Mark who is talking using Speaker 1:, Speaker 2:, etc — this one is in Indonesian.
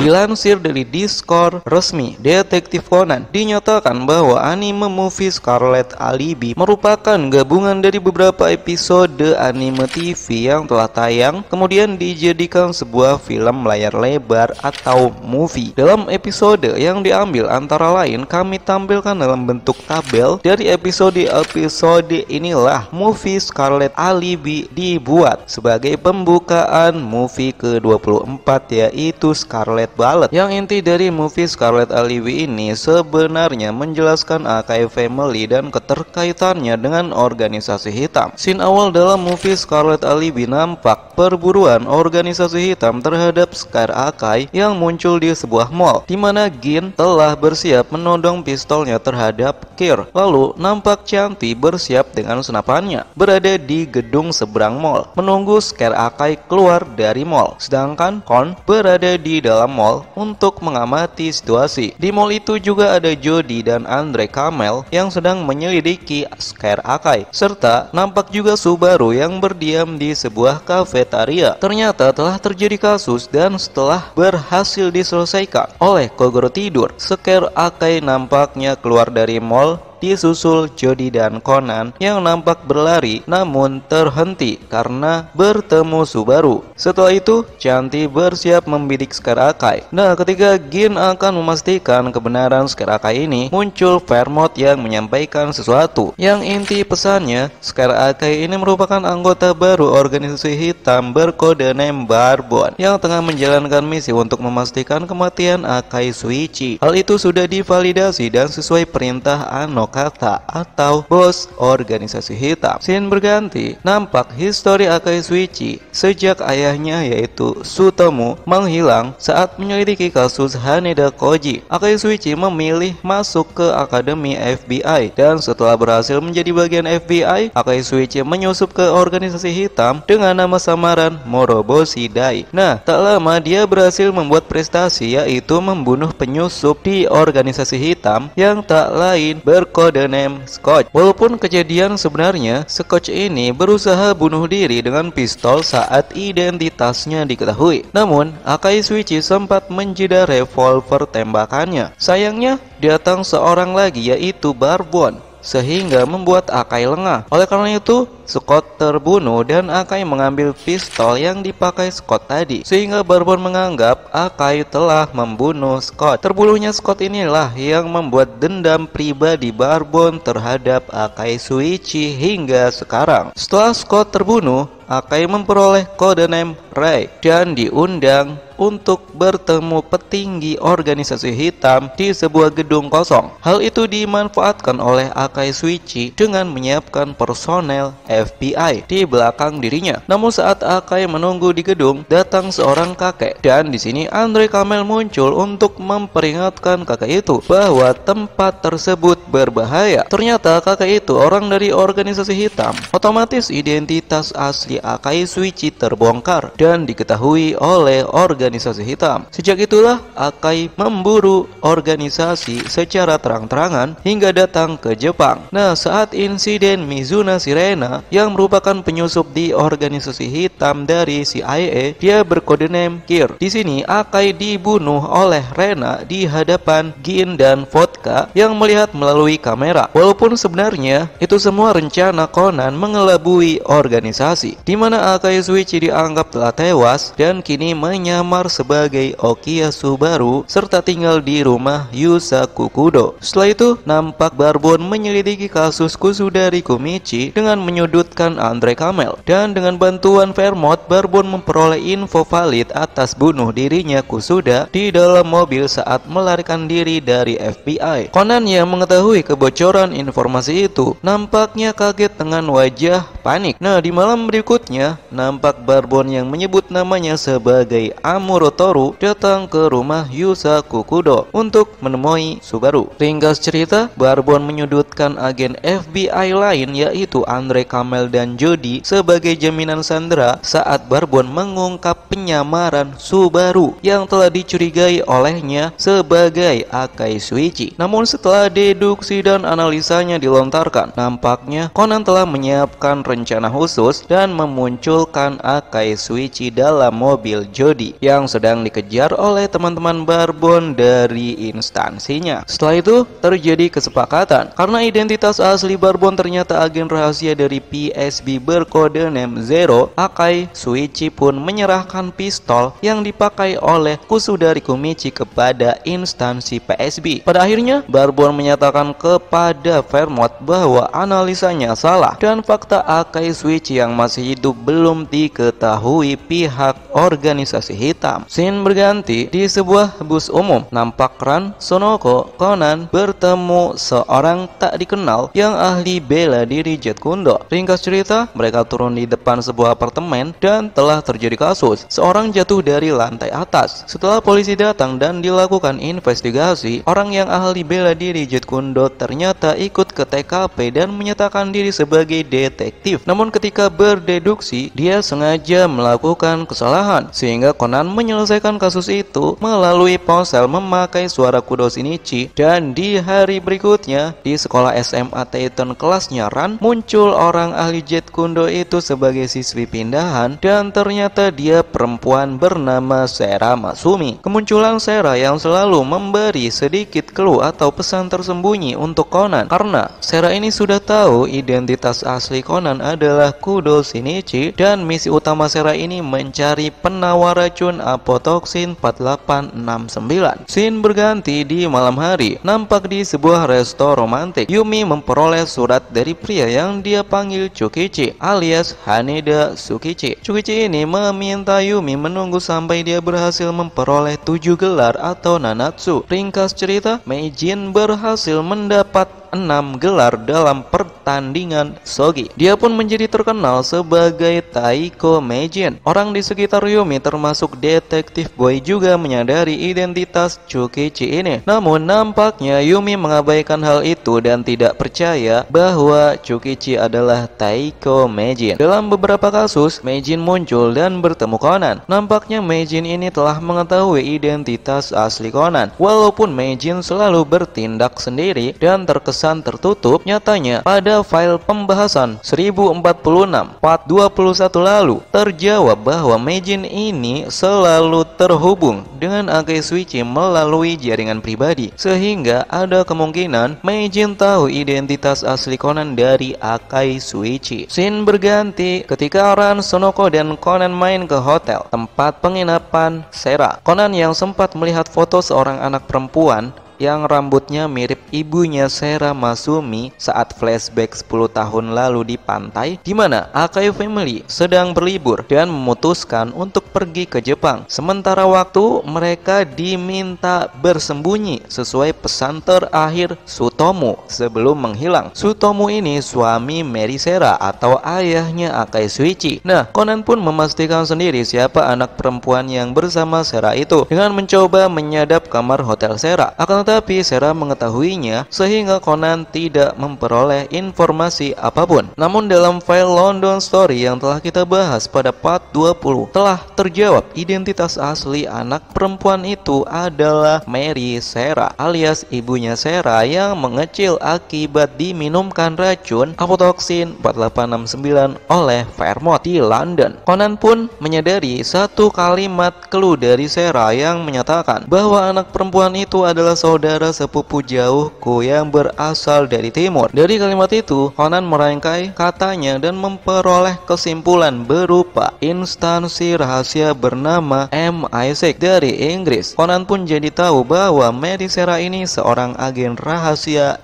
Speaker 1: Dilansir dari Discord resmi Detektif Conan, dinyatakan bahwa anime movie Scarlet Alibi merupakan gabungan dari beberapa episode anime TV yang telah tayang kemudian dijadikan sebuah film layar lebar atau movie. Dalam episode yang diambil antara lain kami tampilkan dalam bentuk tabel. Dari episode inilah movie Scarlet Alibi dibuat sebagai pembukaan movie ke-24, yaitu Scarlet Ballad. Yang inti dari movie Scarlet Alibi ini sebenarnya menjelaskan Akai Family dan keterkaitannya dengan organisasi hitam. Scene awal dalam movie Scarlet Alibi nampak perburuan organisasi hitam terhadap Scar Akai yang muncul di sebuah mall, di mana Gin telah bersiap menodong pistolnya terhadap Kir. Lalu nampak Chanti bersiap dengan senapannya berada di gedung seberang mall menunggu Scar Akai keluar dari mall, sedangkan Kon berada di dalam mall untuk mengamati situasi. Di mall itu juga ada Jody dan Andre Kamel yang sedang menyelidiki Scar Akai, serta nampak juga Subaru yang berdiam di sebuah kafetaria. Ternyata telah terjadi kasus dan setelah berhasil diselesaikan oleh Kogoro tidur, Scar Akai nampaknya keluar dari mall disusul Jody dan Conan yang nampak berlari namun terhenti karena bertemu Subaru. Setelah itu Chanti bersiap membidik Scar Akai. Nah, ketika Gin akan memastikan kebenaran Scar Akai ini, muncul Vermont yang menyampaikan sesuatu. Yang inti pesannya, Scar Akai ini merupakan anggota baru organisasi hitam berkode name Barbon yang tengah menjalankan misi untuk memastikan kematian Akai Suichi. Hal itu sudah divalidasi dan sesuai perintah Kata atau bos organisasi hitam. Scene berganti, nampak histori Akai Suichi sejak ayahnya yaitu Sutomu menghilang saat menyelidiki kasus Haneda Koji. Akai Suichi memilih masuk ke akademi FBI dan setelah berhasil menjadi bagian FBI, Akai Suichi menyusup ke organisasi hitam dengan nama samaran Moroboshi Dai. Nah, tak lama dia berhasil membuat prestasi, yaitu membunuh penyusup di organisasi hitam yang tak lain berkode name Scotch. Walaupun kejadian sebenarnya, Scotch ini berusaha bunuh diri dengan pistol saat identitasnya diketahui. Namun, Akai Suichi sempat menjeda revolver tembakannya. Sayangnya, datang seorang lagi yaitu Barbon, sehingga membuat Akai lengah. Oleh karena itu, Scott terbunuh dan Akai mengambil pistol yang dipakai Scott tadi, sehingga Barbon menganggap Akai telah membunuh Scott. Terbunuhnya Scott inilah yang membuat dendam pribadi Barbon terhadap Akai Suichi hingga sekarang. Setelah Scott terbunuh, Akai memperoleh kode name Ray dan diundang untuk bertemu petinggi organisasi hitam di sebuah gedung kosong. Hal itu dimanfaatkan oleh Akai Suichi dengan menyiapkan personel FBI di belakang dirinya. Namun saat Akai menunggu di gedung, datang seorang kakek, dan di sini Andre Kamel muncul untuk memperingatkan kakek itu bahwa tempat tersebut berbahaya. Ternyata kakek itu orang dari organisasi hitam. Otomatis identitas asli Akai Suichi terbongkar dan diketahui oleh organisasi hitam. Sejak itulah Akai memburu organisasi secara terang-terangan hingga datang ke Jepang. Nah, saat insiden Mizuna Sirena yang merupakan penyusup di organisasi hitam dari CIA, dia berkode name Kir. Di sini Akai dibunuh oleh Rena di hadapan Gin dan Vodka yang melihat melalui kamera. Walaupun sebenarnya itu semua rencana Conan mengelabui organisasi, di mana Akai Suichi dianggap telah tewas dan kini menyamar sebagai Okiya Subaru serta tinggal di rumah Yusa Kukudo. Setelah itu, nampak Barbon menyelidiki kasus Kusuda Rikumichi dengan menyudutkan Andre Kamel, dan dengan bantuan Vermont, Barbon memperoleh info valid atas bunuh dirinya Kusuda di dalam mobil saat melarikan diri dari FBI. Conan yang mengetahui kebocoran informasi itu nampaknya kaget dengan wajah panik. Nah, di malam berikutnya, nampak Barbon yang menyebut namanya sebagai Amuro Toru datang ke rumah Yusa Kukudo untuk menemui Subaru. Ringkas cerita, Barbon menyudutkan agen FBI lain yaitu Andre Kamel dan Jody sebagai jaminan sandera saat Barbon mengungkap penyamaran Subaru yang telah dicurigai olehnya sebagai Akai Suichi. Namun setelah deduksi dan analisanya dilontarkan, nampaknya Conan telah menyiapkan rencana khusus dan memunculkan Akai Suichi Shuichi dalam mobil Jody yang sedang dikejar oleh teman-teman Barbon dari instansinya. Setelah itu terjadi kesepakatan karena identitas asli Barbon ternyata agen rahasia dari PSB berkode name Zero. Akai Shuichi pun menyerahkan pistol yang dipakai oleh Kusudari Kumichi kepada instansi PSB. Pada akhirnya Barbon menyatakan kepada Vermont bahwa analisanya salah dan fakta Akai Shuichi yang masih hidup belum diketahui pihak organisasi hitam. Scene berganti di sebuah bus umum. Nampak Ran, Sonoko, Conan bertemu seorang tak dikenal yang ahli bela diri Jeet Kune Do. Ringkas cerita, mereka turun di depan sebuah apartemen dan telah terjadi kasus. Seorang jatuh dari lantai atas. Setelah polisi datang dan dilakukan investigasi, orang yang ahli bela diri Jeet Kune Do ternyata ikut ke TKP dan menyatakan diri sebagai detektif. Namun ketika berdeduksi, dia sengaja melakukan kesalahan sehingga Conan menyelesaikan kasus itu melalui ponsel memakai suara Kudo Shinichi. Dan di hari berikutnya di sekolah SMA Titan kelasnya Ran, muncul orang ahli Jeet Kune Do itu sebagai siswi pindahan dan ternyata dia perempuan bernama Sera Masumi. Kemunculan Sera yang selalu memberi sedikit clue atau pesan tersembunyi untuk Conan karena Sera ini sudah tahu identitas asli Conan adalah Kudo Shinichi dan misi utama Sera ini mencari penawar racun apotoksin 4869. Scene berganti di malam hari. Nampak di sebuah resto romantik, Yumi memperoleh surat dari pria yang dia panggil Chokichi alias Haneda Tsukichi. Chokichi ini meminta Yumi menunggu sampai dia berhasil memperoleh 7 gelar atau nanatsu. Ringkas cerita, Meijin berhasil mendapat 6 gelar dalam pertandingan shogi. Dia pun menjadi terkenal sebagai Taiko Meijin. Orang di sekitar Yumi termasuk detektif Boy juga menyadari identitas Chokichi ini. Namun nampaknya Yumi mengabaikan hal itu dan tidak percaya bahwa Chokichi adalah Taiko Meijin. Dalam beberapa kasus, Meijin muncul dan bertemu Conan. Nampaknya Meijin ini telah mengetahui identitas asli Conan. Walaupun Meijin selalu bertindak sendiri dan terkesan tertutup, nyatanya pada file pembahasan 1046 part 21 lalu terjawab bahwa Meijin ini selalu terhubung dengan Akai Shuichi melalui jaringan pribadi, sehingga ada kemungkinan Meijin tahu identitas asli Conan dari Akai Shuichi. Scene berganti ketika Ran, Sonoko dan Conan main ke hotel tempat penginapan Sera. Conan yang sempat melihat foto seorang anak perempuan yang rambutnya mirip ibunya Sera Masumi saat flashback 10 tahun lalu di pantai, di mana Akai family sedang berlibur dan memutuskan untuk pergi ke Jepang. Sementara waktu mereka diminta bersembunyi sesuai pesan terakhir Sutomu sebelum menghilang. Sutomu ini suami Mary Sera atau ayahnya Akai Shuichi. Nah, Conan pun memastikan sendiri siapa anak perempuan yang bersama Sera itu dengan mencoba menyadap kamar hotel Sera. Akan tetapi Sera mengetahuinya sehingga Conan tidak memperoleh informasi apapun. Namun dalam file London Story yang telah kita bahas pada part 20 telah terjawab identitas asli anak perempuan itu adalah Mary Sera alias ibunya Sera yang mengecil akibat diminumkan racun apotoksin 4869 oleh Vermont di London. Conan pun menyadari satu kalimat clue dari Sera yang menyatakan bahwa anak perempuan itu adalah saudara sepupu jauhku yang berasal dari timur. Dari kalimat itu, Conan merangkai katanya dan memperoleh kesimpulan berupa instansi rahasia bernama MI6 dari Inggris. Conan pun jadi tahu bahwa Mary Sera ini seorang agen rahasia